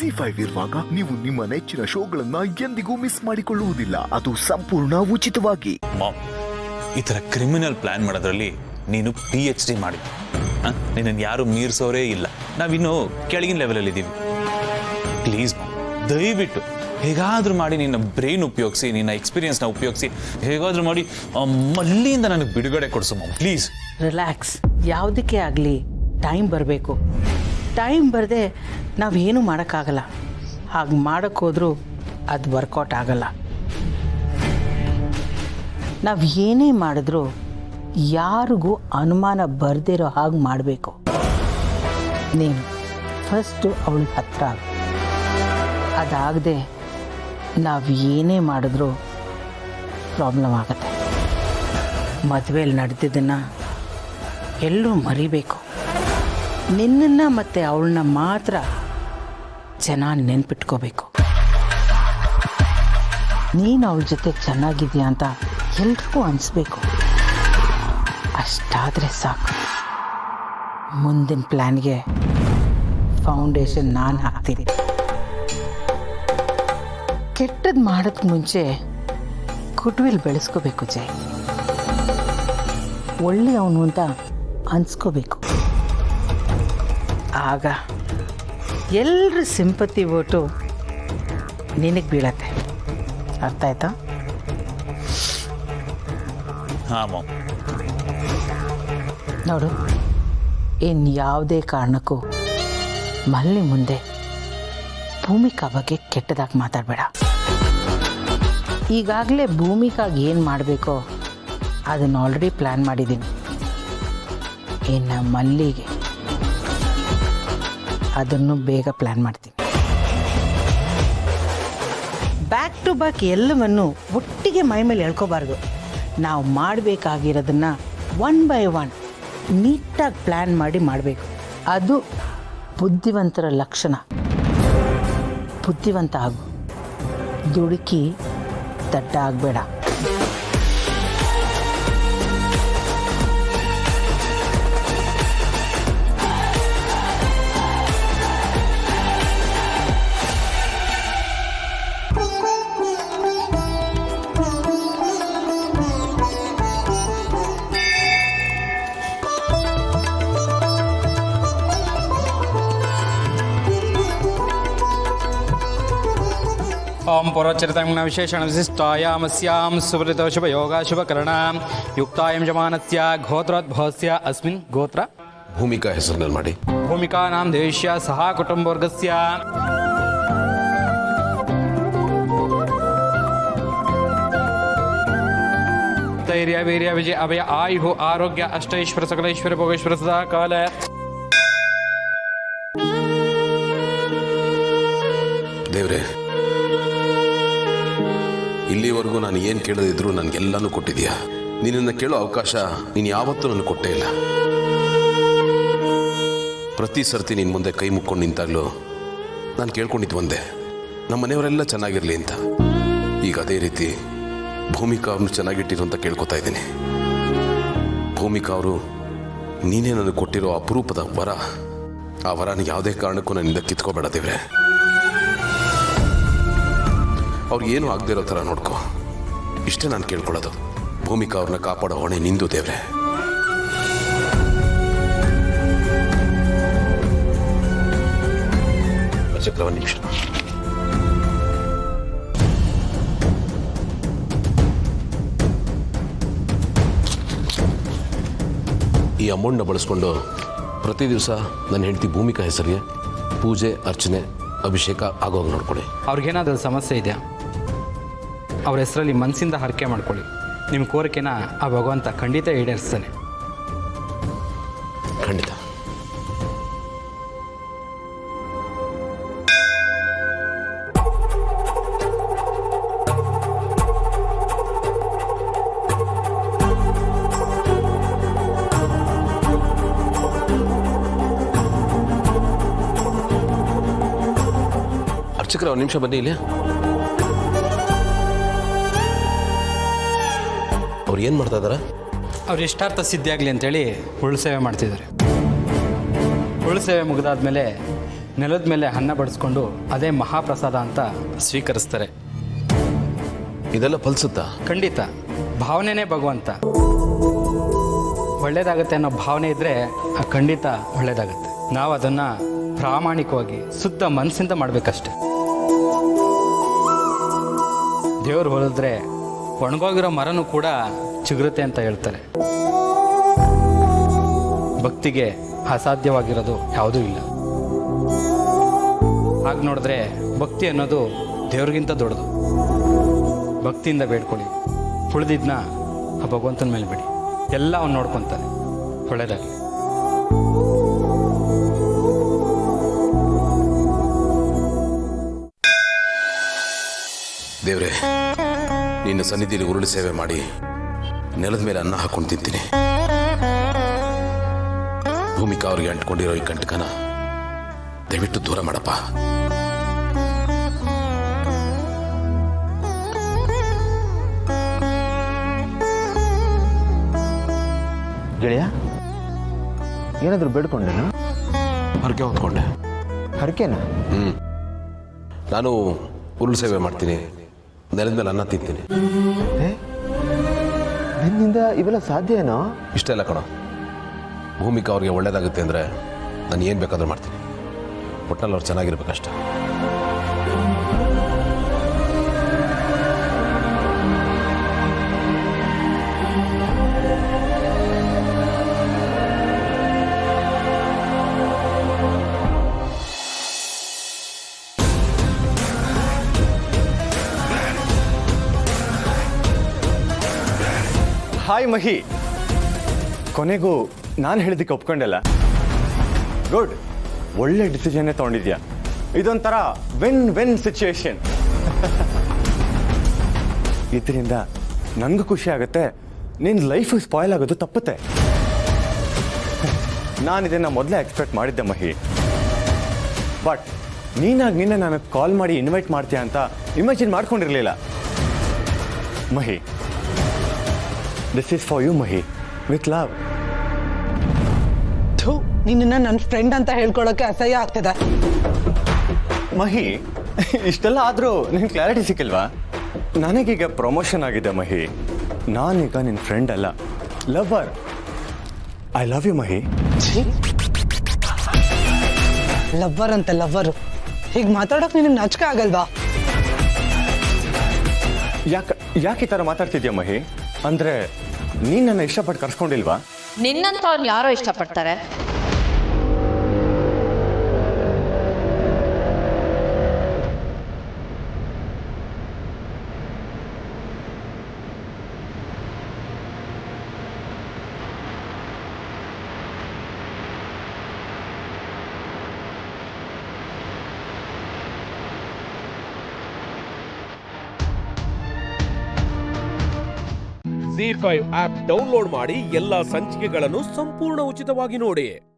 ZEE5 ಇರುವಾಗ ನೀವು ನಿಮ್ಮ ನೆಚ್ಚಿನ ಶೋಗಳನ್ನ ಎಂದಿಗೂ ಮಿಸ್ ಮಾಡಿಕೊಳ್ಳುವುದಿಲ್ಲ. ಅದು ಸಂಪೂರ್ಣ ಉಚಿತವಾಗಿ. ಮಾಮ್, ಈ ತರ ಕ್ರಿಮಿನಲ್ ಪ್ಲಾನ್ ಮಾಡೋದ್ರಲ್ಲಿ ನೀನು PhD ಮಾಡಿ, ನಿನ್ನನ್ನು ಯಾರು ಮೀರಿಸೋರೇ ಇಲ್ಲ. ನಾವಿನ್ನು ಕೆಳಗಿನ ಲೆವೆಲಲ್ಲಿ ಇದ್ದೀವಿ. ಪ್ಲೀಸ್ ಮಾಮ್, ದಯವಿಟ್ಟು ಹೇಗಾದ್ರೂ ಮಾಡಿ ನಿನ್ನ ಬ್ರೈನ್ ಉಪಯೋಗಿಸಿ, ನಿನ್ನ ಎಕ್ಸ್ಪೀರಿಯನ್ಸ್ನ ಉಪಯೋಗಿಸಿ ಹೇಗಾದ್ರೂ ಮಾಡಿ ಮಲ್ಲಿಯಿಂದ ನನಗೆ ಬಿಡುಗಡೆ ಕೊಡಿಸು ಮಾಮ್, ಪ್ಲೀಸ್. ರಿಲ್ಯಾಕ್ಸ್. ಯಾವುದಕ್ಕೆ ಆಗಲಿ ಟೈಮ್ ಬರಬೇಕು. ಟೈಮ್ ಬರದೆ ನಾವೇನು ಮಾಡೋಕ್ಕಾಗಲ್ಲ. ಹಾಗೆ ಮಾಡೋಕ್ಕೋದ್ರೂ ಅದು ವರ್ಕೌಟ್ ಆಗಲ್ಲ. ನಾವು ಏನೇ ಮಾಡಿದ್ರೂ ಯಾರಿಗೂ ಅನುಮಾನ ಬರದಿರೋ ಹಾಗೆ ಮಾಡಬೇಕು. ನೀನು ಫಸ್ಟು ಅವಳಿಗೆ ಹತ್ರ ಆಗು. ಅದಾಗದೆ ನಾವು ಏನೇ ಮಾಡಿದ್ರೂ ಪ್ರಾಬ್ಲಮ್ ಆಗುತ್ತೆ. ಮದುವೆಯಲ್ಲಿ ನಡೆದಿದ್ದನ್ನು ಎಲ್ಲರೂ ಮರಿಬೇಕು. ನಿನ್ನನ್ನು ಮತ್ತು ಅವಳನ್ನ ಮಾತ್ರ ಜನ ನೆನ್ಪಿಟ್ಕೋಬೇಕು. ನೀನು ಅವಳ ಜೊತೆ ಚೆನ್ನಾಗಿದೆಯಾ ಅಂತ ಎಲ್ರಿಗೂ ಅನಿಸ್ಬೇಕು. ಅಷ್ಟಾದರೆ ಸಾಕು. ಮುಂದಿನ ಪ್ಲ್ಯಾನ್ಗೆ ಫೌಂಡೇಶನ್ ನಾನು ಹಾಕ್ತೀನಿ. ಕೆಟ್ಟದ್ದು ಮಾಡೋಕ್ಕೆ ಮುಂಚೆ ಗುಡ್ವಿಲ್ ಬೆಳೆಸ್ಕೋಬೇಕು ಜೈ. ಒಳ್ಳೆಯವನು ಅಂತ ಅನ್ಸ್ಕೋಬೇಕು. ಆಗ ಎಲ್ಲರ ಸಿಂಪತಿ ಓಟು ನಿನಗೆ ಬೀಳತ್ತೆ. ಅರ್ಥ ಆಯ್ತಾ? ಹಾಂ ಮಾಮ್. ನೋಡು, ಇನ್ನು ಯಾವುದೇ ಕಾರಣಕ್ಕೂ ಮಲ್ಲಿ ಮುಂದೆ ಭೂಮಿಕಾ ಬಗ್ಗೆ ಕೆಟ್ಟದಾಗಿ ಮಾತಾಡಬೇಡ. ಈಗಾಗಲೇ ಭೂಮಿಕಾಗೆ ಏನು ಮಾಡಬೇಕೋ ಅದನ್ನು ಆಲ್ರೆಡಿ ಪ್ಲ್ಯಾನ್ ಮಾಡಿದ್ದೀನಿ. ಇನ್ನು ಮಲ್ಲಿಗೆ ಅದನ್ನು ಬೇಗ ಪ್ಲ್ಯಾನ್ ಮಾಡ್ತೀನಿ. ಬ್ಯಾಕ್ ಟು ಬ್ಯಾಕ್ ಎಲ್ಲವನ್ನು ಒಟ್ಟಿಗೆ ಮೈ ಮೇಲೆ ಎಳ್ಕೋಬಾರ್ದು. ನಾವು ಮಾಡಬೇಕಾಗಿರೋದನ್ನು 1 by 1 ನೀಟಾಗಿ ಪ್ಲ್ಯಾನ್ ಮಾಡಿ ಮಾಡಬೇಕು. ಅದು ಬುದ್ಧಿವಂತರ ಲಕ್ಷಣ. ಬುದ್ಧಿವಂತ ಆಗು, ದುಡುಕಿ ದಡ್ಡ ಆಗಬೇಡ. ओम पुरोच्चरितंगुण विशेषण विशिष्टायामस्यां सुवृतो शुभ योगा शुभ करणां युक्तायं जमानस्य गोत्रोद्भवस्य अस्मिन् गोत्र ಭೂಮಿಕಾ ಹೆಸರಿನಲ್ಲಿ ಮಾಡಿ. भूमिका नाम देश्य सह कुटुंबवर्गस्य धैर्य वीर्य विजय अभय आयु आरोग्य अष्टैश्वर्य सकलैश्वर्य भोगेश्वर सदा काल. ದೇವ್ರೆ, ಇಲ್ಲಿವರೆಗೂ ನಾನು ಏನು ಕೇಳದಿದ್ರು ನನಗೆಲ್ಲನೂ ಕೊಟ್ಟಿದ್ದೀಯಾ. ನಿನ್ನನ್ನು ಕೇಳೋ ಅವಕಾಶ ನೀನು ಯಾವತ್ತೂ ನನಗೆ ಕೊಟ್ಟೇ ಇಲ್ಲ. ಪ್ರತಿ ಸರ್ತಿ ನಿನ್ನ ಮುಂದೆ ಕೈ ಮುಕ್ಕೊಂಡು ನಿಂತಾಗಲೂ ನಾನು ಕೇಳ್ಕೊಂಡಿದ್ದು ಒಂದೇ, ನಮ್ಮ ಮನೆಯವರೆಲ್ಲ ಚೆನ್ನಾಗಿರಲಿ ಅಂತ. ಈಗ ಅದೇ ರೀತಿ ಭೂಮಿಕಾ ಅವ್ರನ್ನ ಚೆನ್ನಾಗಿಟ್ಟಿರು ಅಂತ ಕೇಳ್ಕೊತಾ ಇದ್ದೀನಿ. ಭೂಮಿಕಾ ಅವರು ನೀನೇ ನನಗೆ ಕೊಟ್ಟಿರೋ ಅಪರೂಪದ ವರ. ಆ ವರನ ಯಾವುದೇ ಕಾರಣಕ್ಕೂ ನನ್ನಿಂದ ಕಿತ್ಕೋಬೇಡ ದೇವ್ರೆ. ಅವ್ರಿಗೇನು ಆಗದೆ ಇರೋ ಥರ ನೋಡ್ಕೊ. ಇಷ್ಟೇ ನಾನು ಕೇಳ್ಕೊಳ್ಳೋದು. ಭೂಮಿಕಾ ಅವ್ರನ್ನ ಕಾಪಾಡೋ ಹೊಣೆ ನಿಂದು ದೇವ್ರೆ. ಚಕ್ರ ಒಂದು ನಿಮಿಷ. ಈ ಅಮೌಂಟ್ನ ಬಳಸ್ಕೊಂಡು ಪ್ರತಿ ದಿವಸ ನನ್ನ ಹೆಂಡತಿ ಭೂಮಿಕಾ ಹೆಸರಿಗೆ ಪೂಜೆ ಅರ್ಚನೆ ಅಭಿಷೇಕ ಆಗೋಗಿ ನೋಡ್ಕೊಳ್ಳಿ. ಅವ್ರಿಗೇನಾದ್ರೂ ಸಮಸ್ಯೆ ಇದೆಯಾ? ಅವ್ರ ಹೆಸರಲ್ಲಿ ಮನಸ್ಸಿಂದ ಹರಕೆ ಮಾಡ್ಕೊಳ್ಳಿ. ನಿಮ್ಮ ಕೋರಿಕೆನ ಆ ಭಗವಂತ ಖಂಡಿತ ಈಡೇರಿಸ್ತಾನೆ. ಖಂಡಿತ. ಅರ್ಚಕರ ಒಂದು ನಿಮಿಷ ಬನ್ನಿ ಇಲ್ಲಿ. ಅವ್ರು ಏನು ಮಾಡ್ತಾ ಇದ್ದಾರೆ? ಅವ್ರು ಇಷ್ಟಾರ್ಥ ಸಿದ್ಧಿ ಆಗಲಿ ಅಂತೇಳಿ ಉಳು ಸೇವೆ ಮಾಡ್ತಿದ್ದಾರೆ. ಉಳು ಸೇವೆ ಮುಗಿದಾದ್ಮೇಲೆ ನೆಲದ ಮೇಲೆ ಅನ್ನ ಬಡಿಸ್ಕೊಂಡು ಅದೇ ಮಹಾಪ್ರಸಾದ ಅಂತ ಸ್ವೀಕರಿಸ್ತಾರೆ. ಇದೆಲ್ಲ ಫಲಿಸುತ್ತಾ? ಖಂಡಿತ. ಭಾವನೆನೇ ಭಗವಂತ. ಒಳ್ಳೇದಾಗತ್ತೆ ಅನ್ನೋ ಭಾವನೆ ಇದ್ದರೆ ಖಂಡಿತ ಒಳ್ಳೇದಾಗತ್ತೆ. ನಾವು ಅದನ್ನು ಪ್ರಾಮಾಣಿಕವಾಗಿ ಶುದ್ಧ ಮನಸ್ಸಿಂದ ಮಾಡಬೇಕಷ್ಟೆ. ದೇವರು ಹೊಲಿದ್ರೆ ಒಣಗೋಗಿರೋ ಮರನೂ ಕೂಡ ಚಿಗುರುತ್ತೆ ಅಂತ ಹೇಳ್ತಾರೆ. ಭಕ್ತಿಗೆ ಅಸಾಧ್ಯವಾಗಿರೋದು ಯಾವುದೂ ಇಲ್ಲ. ಹಾಗೆ ನೋಡಿದ್ರೆ ಭಕ್ತಿ ಅನ್ನೋದು ದೇವ್ರಿಗಿಂತ ದೊಡ್ಡದು. ಭಕ್ತಿಯಿಂದ ಬೇಡ್ಕೊಳ್ಳಿ, ಉಳಿದಿದ್ನ ಆ ಭಗವಂತನ ಮೇಲೆ ಬಿಡಿ. ಎಲ್ಲ ಅವ್ನು ನೋಡ್ಕೊತಾನೆ. ಒಳ್ಳೆಯದಾಗಲಿ. ದೇವ್ರೆ, ನಿನ್ನ ಸನ್ನಿಧಿಯಲ್ಲಿ ಉರುಳಿ ಸೇವೆ ಮಾಡಿ ನೆಲದ ಮೇಲೆ ಅನ್ನ ಹಾಕೊಂಡು ತಿಂತೀನಿ. ಭೂಮಿಕಾ ಅವ್ರಿಗೆ ಅಂಟ್ಕೊಂಡಿರೋ ಈ ಕಂಟಕನ ದಯವಿಟ್ಟು ದೂರ ಮಾಡಪ್ಪ. ಗೆಳೆಯ, ಏನಾದರೂ ಬೇಡ್ಕೊಂಡೇನು? ಹರಕೆ ಹೊತ್ಕೊಂಡೆ. ಹರಕೆನಾ? ನಾನು ಉರುಳು ಸೇವೆ ಮಾಡ್ತೀನಿ, ನೆಲದ ಮೇಲೆ ಅನ್ನ ತಿಂತೀನಿ. ನಿನ್ನಿಂದ ಇವೆಲ್ಲ ಸಾಧ್ಯ ಏನೋ? ಇಷ್ಟೆಲ್ಲ ಕಣೋ. ಭೂಮಿಕಾ ಅವ್ರಿಗೆ ಒಳ್ಳೇದಾಗುತ್ತೆ ಅಂದರೆ ನಾನು ಏನು ಬೇಕಾದರೂ ಮಾಡ್ತೀನಿ. ಒಟ್ಟಲ್ಲಿ ಅವ್ರು ಚೆನ್ನಾಗಿರ್ಬೇಕಷ್ಟೆ. ಹಾಯ್ ಮಹಿ, ಕೊನೆಗೂ ನಾನು ಹೇಳಿದ್ದಕ್ಕೆ ಒಪ್ಕೊಂಡಲ್ಲ. ಗುಡ್, ಒಳ್ಳೆ ಡಿಸಿಷನ್ನೇ ತೊಗೊಂಡಿದ್ಯಾ. ಇದೊಂಥರ ವಿನ್ ವಿನ್ ಸಿಚುಯೇಷನ್. ಇದರಿಂದ ನನಗೂ ಖುಷಿ ಆಗುತ್ತೆ, ನಿನ್ನ ಲೈಫ್ ಸ್ಪಾಯ್ಲ್ ಆಗೋದು ತಪ್ಪುತ್ತೆ. ನಾನು ಇದನ್ನು ಮೊದಲೇ ಎಕ್ಸ್ಪೆಕ್ಟ್ ಮಾಡಿದ್ದೆ ಮಹಿ. ಬಟ್ ನೀನಾಗಿ ನಿನ್ನೆ ನನಗೆ ಕಾಲ್ ಮಾಡಿ ಇನ್ವೈಟ್ ಮಾಡ್ತೀಯ ಅಂತ ಇಮ್ಯಾಜಿನ್ ಮಾಡ್ಕೊಂಡಿರಲಿಲ್ಲ Mahi. This is for you Mahi, with love. ನಿನ್ನ ನನ್ನ ಫ್ರೆಂಡ್ ಅಂತ ಹೇಳ್ಕೊಳ್ಳೋಕೆ ಅಸಹ್ಯ ಆಗ್ತದೆ. ಮಹಿ, ಇಷ್ಟೆಲ್ಲ ಆದರೂ ನಿನ್ನ ಕ್ಲಾರಿಟಿ ಸಿಕ್ಕಿಲ್ವಾ? ನನಗೀಗ ಪ್ರಮೋಷನ್ ಆಗಿದೆ ಮಹಿ. ನಾನೀಗ ನಿನ್ನ ಫ್ರೆಂಡ್ ಅಲ್ಲ, lover. I love you Mahi. Lover ಅಂತ ಲವ್ವರು ಹೀಗೆ ಮಾತಾಡೋಕೆ ನಿನಗೆ ನಾಚಿಕೆ ಆಗಲ್ವಾ? ಯಾಕೆ ಈ ಥರ ಮಾತಾಡ್ತಿದ್ಯಾ ಮಹಿ? ಅಂದರೆ ನೀನು ನನ್ನ ಇಷ್ಟಪಟ್ಟು ಕರ್ಸ್ಕೊಂಡಿಲ್ವಾ? ನಿನ್ನಂತ ಅವ್ರು ಯಾರೋ ಇಷ್ಟಪಡ್ತಾರೆ? ZEE5 ಆಪ್ ಡೌನ್ಲೋಡ್ ಮಾಡಿ ಎಲ್ಲಾ ಸಂಚಿಕೆಗಳನ್ನು ಸಂಪೂರ್ಣ ಉಚಿತವಾಗಿ ನೋಡಿ.